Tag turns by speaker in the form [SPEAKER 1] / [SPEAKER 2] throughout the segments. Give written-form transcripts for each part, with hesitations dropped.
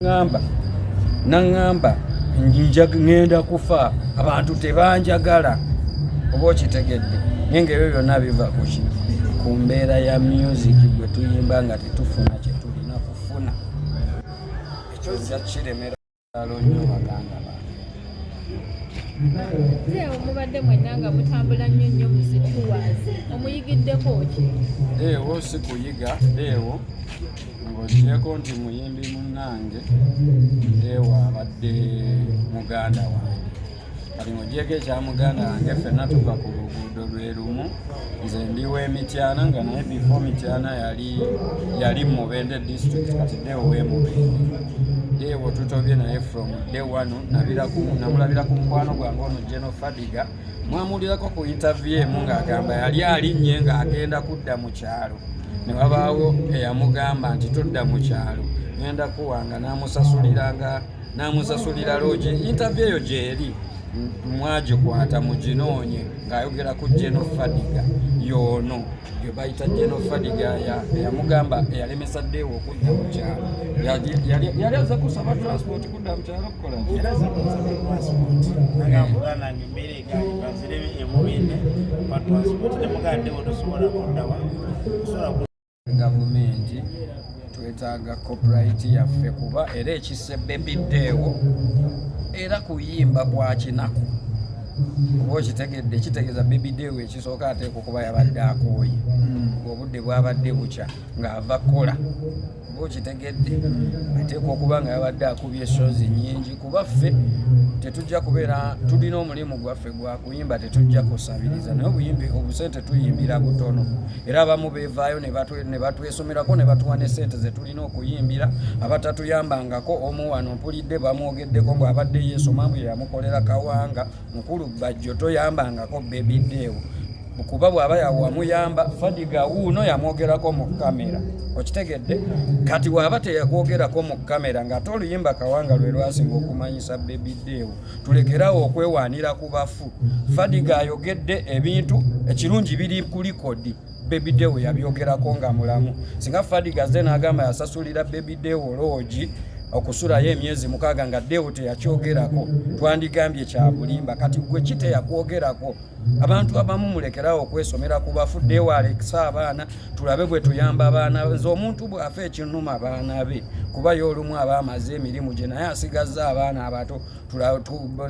[SPEAKER 1] Nangamba ngenda kufa abantu tebanjagala oba okitegedde nenge ebyo byonna biva ku mbeera ya music gwe tuyimba nga tetufuna kye tulina kufuna ekyo nja kiremera nnyo baganda
[SPEAKER 2] bange. Mubadde mwenna nga mutambula nnyo mu situwazi omuyigiddeko ki?
[SPEAKER 1] Eewo si kuyiga eewo ng'ogyeko nti muyimbi munnange eewo abadde muganda wange kati ng'ogyeko ekya muganda wange ffenna tuva ku luguudo lwe lumu nze ndi w'Emityana nga naye before Mityana yali Mubende district kati deewo w'Emubende deewo tutobye naye from day one namulabira ku mukwano gwange ono General Fadiga mwamulirako ku interview emu ng'agamba yali alinnye ng'agenda kudda mu kyalo ne wabaawo eyamugamba nti todda mu kyalo ngenda kuwanga n'amusasulira loogi interview eyo gyeri mwagikwata muginoonye ng'ayogera ku General Fadiga yoono gye bayita General Fadiga yamugamba eyalemesa ddeewo okudda mu kyalo yali aza kusaba transport kudda mu kyalo kukola gavumenti twetaaga copyright yaffe kuba era ekisebebiddeewo era kuyimba kwa kinaku oba okitegedde kitegeeza bebideewo ekisooka ateeka okuba yabadde akooye obudde bwabadde bukya ng'ava kola oba okitegedde ateeka okuba nga yabadde akubye shozi nnyingi kuba ffe tetujja kubeera tulina omulimu gwaffe gwa kuyimba tetujja kusabiriza naye obuyimbi obusente tuyimbira butono era abamu beevaayo ne batwesomerako ne batuwa ne sente ze tulina okuyimbira abatatuyambangako omu wano mpulidde bamwogeddeko ng'abadde yeesoma bwe yamukolera Kawanga mukulu bajjo toyambangako bebideewo kuba bw'aba yawamuyamba Fadiga wuuno yamwogerako mu kamera okitegedde kati bw'aba teyakwogerako mu kamera ng'ate oluyimba Kawanga lwe lwasinga okumanyisa bebideewo tulekerawo okwewaanira ku bafu Fadiga ayogedde ebintu ekirungi biri ku likodi bebideewo yabyogerako nga mulamu singa Fadiga ze n'agamba yasasulira bebideewo loogi okusulayo emyezi 6 nga Deewo teyakyogerako twandigambye kya bulimba kati gwe kiteyakwogerako abantu abamu mulekerawo okwesomera ku bafu Deewo alekisa abaana tulabe bwe tuyamba abaana nze omuntu bw'afa ekinnuma abaana be kuba y'olumu aba amaze emirimu gye naye asigazza abaana abato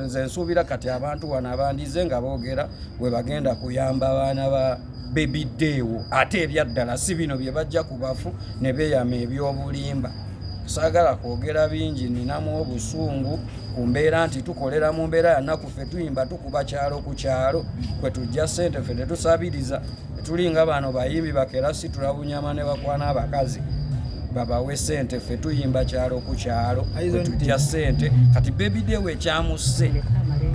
[SPEAKER 1] nze nsuubira kati abantu wano abandize nga boogera bwe bagenda kuyamba abaana ba bebideewo ate ebyaddala si bino bye bajja ku bafu ne beeyama eby'obulimba saagala kwogera bingi ninamu obusungu ku mbeera nti tukolera mu mbeera ya nnaku ffe tuyimba tukuba kyalo ku kyalo kwe tujja ssente ffe tetusabiriza tulinga bano bayimbi bakerasi tulabunyama ne bakwana abakazi babawe ssente ffe tuyimba kyalo ku kyalo kwe tujja ssente kati bebideewo ekyamusse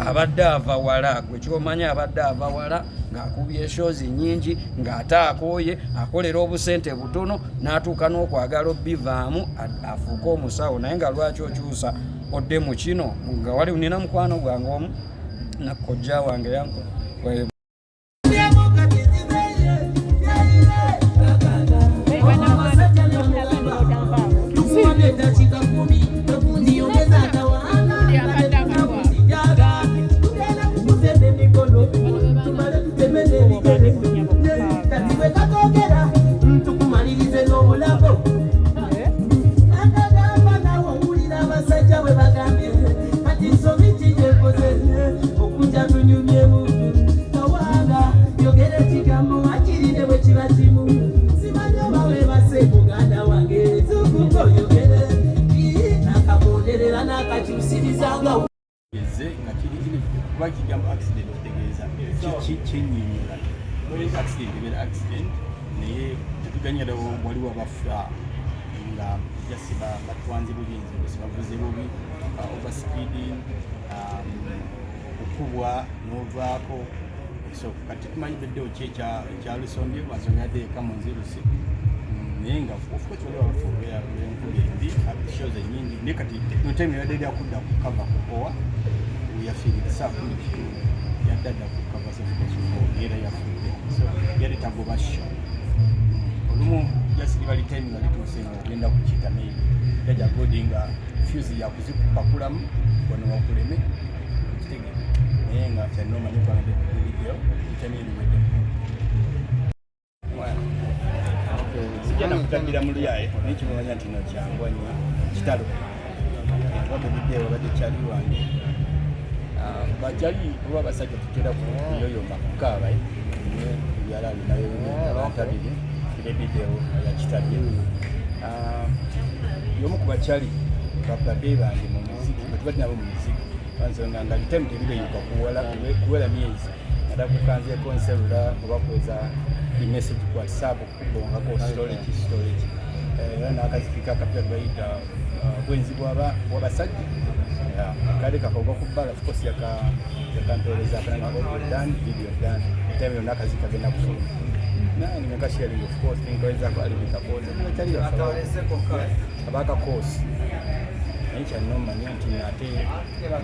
[SPEAKER 1] abadde ava wala gwe kyomanya abadde ava wala ng'akubye eshoozi nnyingi ng'ate akooye akolera obusente butono n'atuuka n'okwagala obbivaamu afuuke omusawo naye nga lwaki okyusa odde mu kino nga wali nina mukwano gwange omu nakkojja wange yanko
[SPEAKER 3] accident naye tetuganyira waliwo abafa nga jasiba batwanze bulinzi bavuze bubi overspeeding okubwa n'ovaako so kati tumanyi beddewo kyalusondye wansonga yadde ekamu nzirusi naye nga ofcourse waliwo abafuubeya enkuba embi shows ennyingi naye kati notime yadde lyakudda kukava kukowa yafiirire saa 10 yaddadda kukava era yafuudde so yali tagoba sho olumu jasiri bali time nga lituuse nga ogenda kukita naye yajja bodi nga fuse yakuzipakulamu wano wakuleme kitege naye nga kyanomanyi kwange video kyaniiriwedde sijja nakutagira mu luyaye naye kimumanya nti no kyangwa nnyo kitalo wabbe video babadde kyali wange bajali oba basajja tutera kuyoyoma kukaabaye ebyala alinayo abantabiri kire video yakitabye y'omu ku bakyali babadde bange mu muziki betubadde nabo mu muziki bansonga nga bitemu tebireyuka kuwela myezi ate kukanzeeko nselula oba kweza imessage ku whatsapp kubongako storage era n'akazikika akapya bayita bwenzi bw'abasajja kale kakoga ku bbala of course yakampereza akananga video done time yonna akazika genda kufuluma naye nimeka sharing of course ninkawezako alimikakoza nakyali abaka course naye kyanomanya nti ate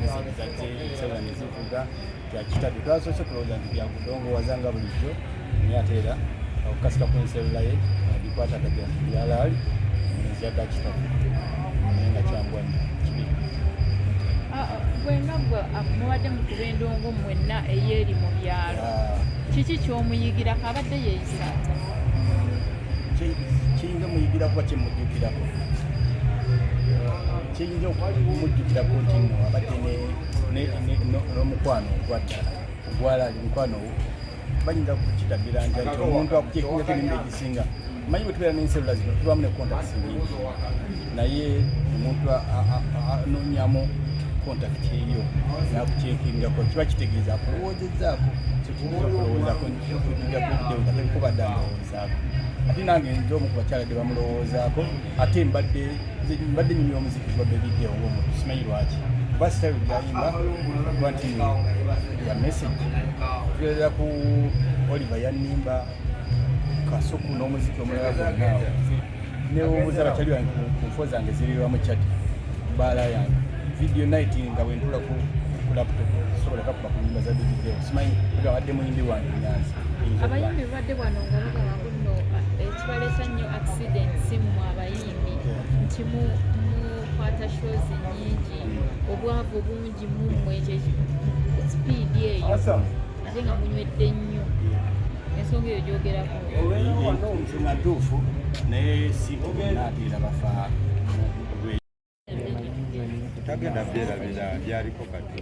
[SPEAKER 3] zazze ensewula nezivuga kyakitabi twasoose kulowooza nti byakudongoowazanga bulijjo naye ate era okukasika ku ensewula ye bikwata gagira nti byalaali nzyaga kitabi naye nga kyangwa kibi
[SPEAKER 2] bwenga gwe mubadde mukuba endongo mwenna eyeeri mu byalo kiki kyomuyigirako abadde yeeyisa ata
[SPEAKER 3] kiyinza omuyigirako ba kyemujjukirako kiyinza okumujjukirako nti no abadde n'omukwano ogwaddala ogwalaali mukwano bayinza kukitabira nti omuntu akukyekingako emirundi egisinga manyi bwe tubeera n'enselula zino tubaamu ne contacts nyingi naye omuntu anoonyamu contact eyo nakukyekingako kiba kitegeeza akulowoozezaako okulowoozaako kubadde amulowoozaako ate nange nze omu ku bakyala de bamulowoozaako ate mbadde nyumya omuziki gwadde video ng'omuntu simanyi lwaki kuba sitayo gyayimba kuba nti ya message tugerera ku Oliver yannimba kasuku n'omuziki omulala gwonnaawo newobuuza abakyali bange ku nfo zange zirirwamu kyati baala yange video night nga bwentula ku laptop sobola kakuba ku nyimba za video simanyi gabadde muyimbi wange Nyanzi
[SPEAKER 2] abayimbi babadde bwano nga bagamba nno ekibaleesa nnyo accident simu abayimbi nti mukwata shows nyingi obwavu bungi mummwe speed eyo ate nga munywedde nnyo ensonga eyo gyogerako
[SPEAKER 3] nsonga ntuufu naye si nateera bafa tagenda byerabira byaliko kati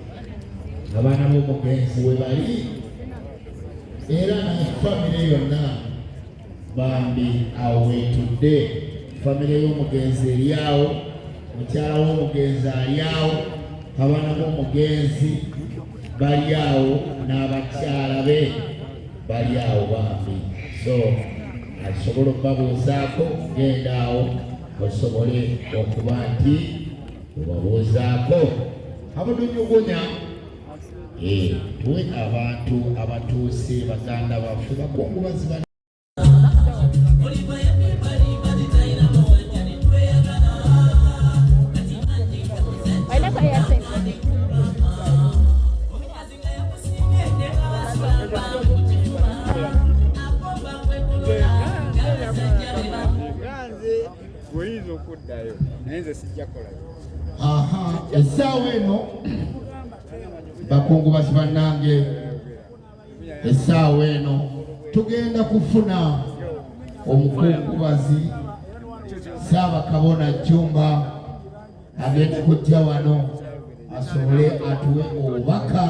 [SPEAKER 4] abaana b'omugenzi we bali era famire yonna bambi awo wetudde famire y'omugenzi eri awo mukyala w'omugenzi ali awo abaana b'omugenzi bali awo n'abakyala be bali awo bambi so asobola okubabuuzaako genda awo osobole okuba nti obabuuzaako abadonyogonya tuwe abantu abatuuse baganda baffe bakungubazi essaawa eno bakungubazi bannange essaawa eno tugenda kufuna omukungubazi Ssaabakabona Jjumba agenda kujja wano asobole atuwe obubaka